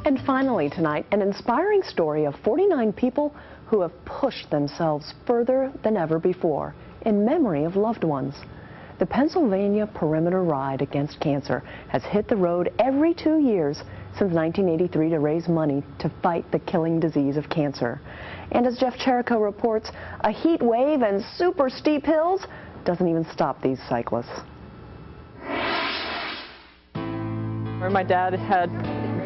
And finally tonight, an inspiring story of 49 people who have pushed themselves further than ever before in memory of loved ones. The Pennsylvania Perimeter Ride Against Cancer has hit the road every 2 years since 1983 to raise money to fight the killing disease of cancer. And as Jeff Cherico reports, a heat wave and super steep hills doesn't even stop these cyclists. My dad had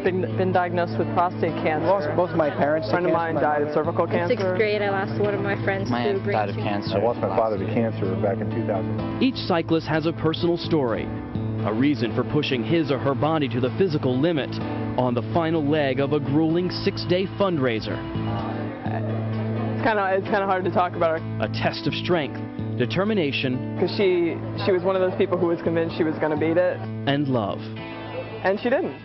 been diagnosed with prostate cancer. I lost both of my parents. A friend of mine died of cervical cancer. In 6th grade, I lost one of my friends My aunt died of cancer. I lost my father to cancer back in 2000. Each cyclist has a personal story, a reason for pushing his or her body to the physical limit on the final leg of a grueling 6-day fundraiser. It's kind of hard to talk about her. A test of strength, determination, Because she was one of those people who was convinced she was going to beat it. and love. And she didn't.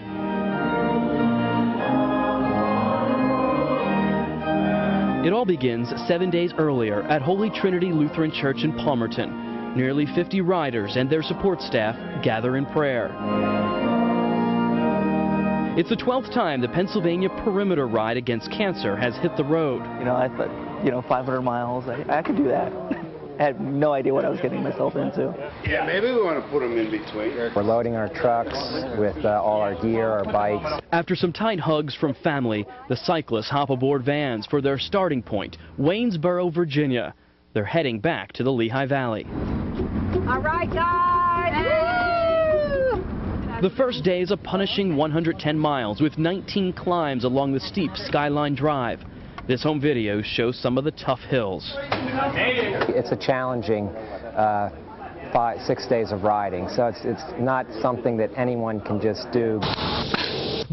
It all begins 7 days earlier at Holy Trinity Lutheran Church in Palmerton. Nearly 50 riders and their support staff gather in prayer. It's the 12th time the Pennsylvania Perimeter Ride Against Cancer has hit the road. I thought, 500 miles, I could do that. I had no idea what I was getting myself into. Yeah, maybe we want to put them in between. We're loading our trucks with all our gear, our bikes. After some tight hugs from family, the cyclists hop aboard vans for their starting point, Waynesboro, Virginia. They're heading back to the Lehigh Valley. All right, guys! Woo! The first day is a punishing 110 miles with 19 climbs along the steep Skyline Drive. This home video shows some of the tough hills. It's a challenging 6 days of riding, so it's not something that anyone can just do.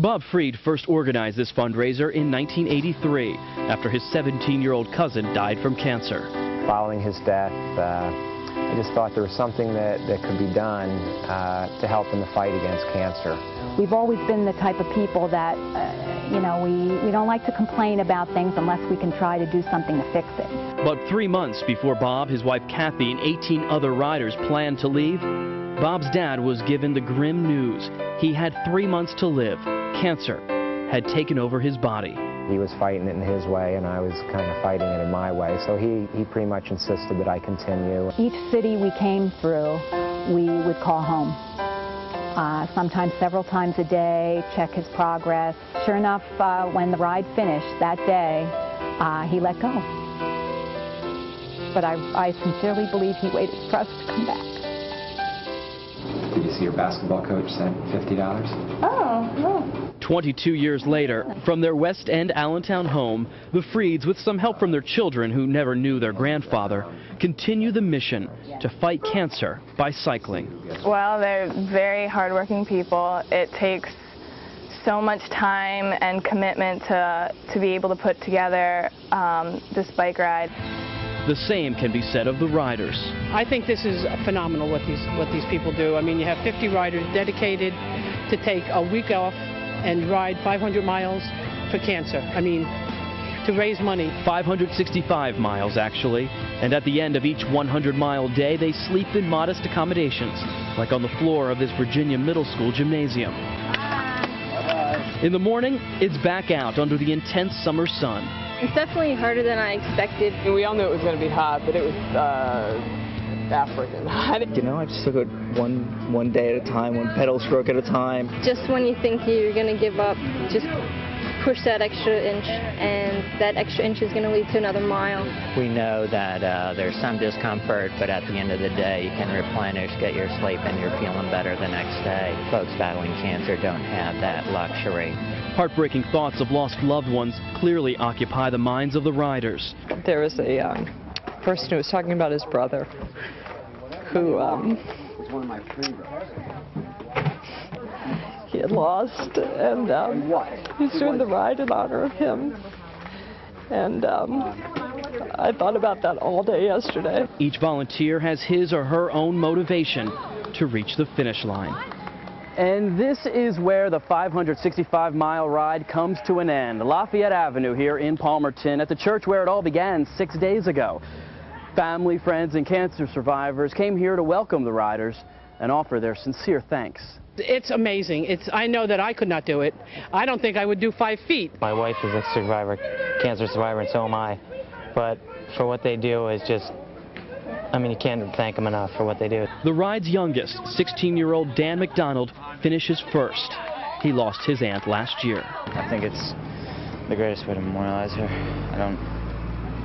Bob Freed first organized this fundraiser in 1983 after his 17-year-old cousin died from cancer. Following his death, I just thought there was something that could be done to help in the fight against cancer. We've always been the type of people that, we don't like to complain about things unless we can try to do something to fix it. But 3 months before Bob, his wife Kathy, and 18 other riders planned to leave, Bob's dad was given the grim news. He had 3 months to live. Cancer had taken over his body. He was fighting it in his way, and I was kind of fighting it in my way, so he pretty much insisted that I continue. Each city we came through, we would call home. Sometimes several times a day, check his progress. Sure enough, when the ride finished that day, he let go. But I sincerely believe he waited for us to come back. Did you see your basketball coach sent $50? Oh, no. 22 years later, from their West End Allentown home, the Freeds, with some help from their children who never knew their grandfather, continue the mission to fight cancer by cycling. Well, they're very hardworking people. It takes so much time and commitment to be able to put together this bike ride. The same can be said of the riders. I think this is phenomenal what these people do. I mean, you have 50 riders dedicated to take a week off and ride 500 miles for cancer. I mean, to raise money. 565 miles, actually. And at the end of each 100-mile day, they sleep in modest accommodations, like on the floor of this Virginia middle school gymnasium. In the morning, it's back out under the intense summer sun. It's definitely harder than I expected. We all knew it was going to be hot, but it was African hot. I just took it one day at a time, one pedal stroke at a time. Just when you think you're going to give up, just push that extra inch, and that extra inch is going to lead to another mile. We know that there's some discomfort, but at the end of the day, you can replenish, get your sleep, and you're feeling better the next day. Folks battling cancer don't have that luxury. Heartbreaking thoughts of lost loved ones clearly occupy the minds of the riders. There was a person who was talking about his brother, who he had lost, and he's doing the ride in honor of him. And I thought about that all day yesterday. Each volunteer has his or her own motivation to reach the finish line. And this is where the 565-mile ride comes to an end. Lafayette Avenue here in Palmerton, at the church where it all began 6 days ago. Family, friends, and cancer survivors came here to welcome the riders and offer their sincere thanks. It's amazing. I know that I could not do it. I don't think I would do 5 feet. My wife is a survivor, cancer survivor, and so am I. But for what they do is just, I mean, you can't thank them enough for what they do. The ride's youngest, 16-year-old Dan McDonald, finishes first. He lost his aunt last year. I think it's the greatest way to memorialize her. I don't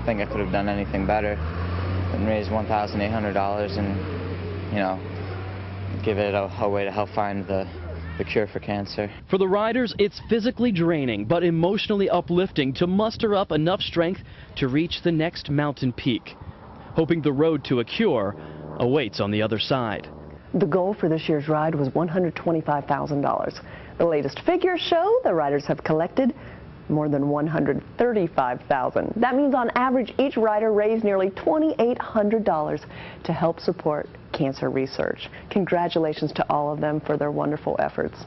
think I could have done anything better than raise $1,800 and, you know, give it a way to help find the cure for cancer. For the riders, it's physically draining but emotionally uplifting to muster up enough strength to reach the next mountain peak, hoping the road to a cure awaits on the other side. The goal for this year's ride was $125,000. The latest figures show the riders have collected more than $135,000. That means on average each rider raised nearly $2,800 to help support cancer research. Congratulations to all of them for their wonderful efforts.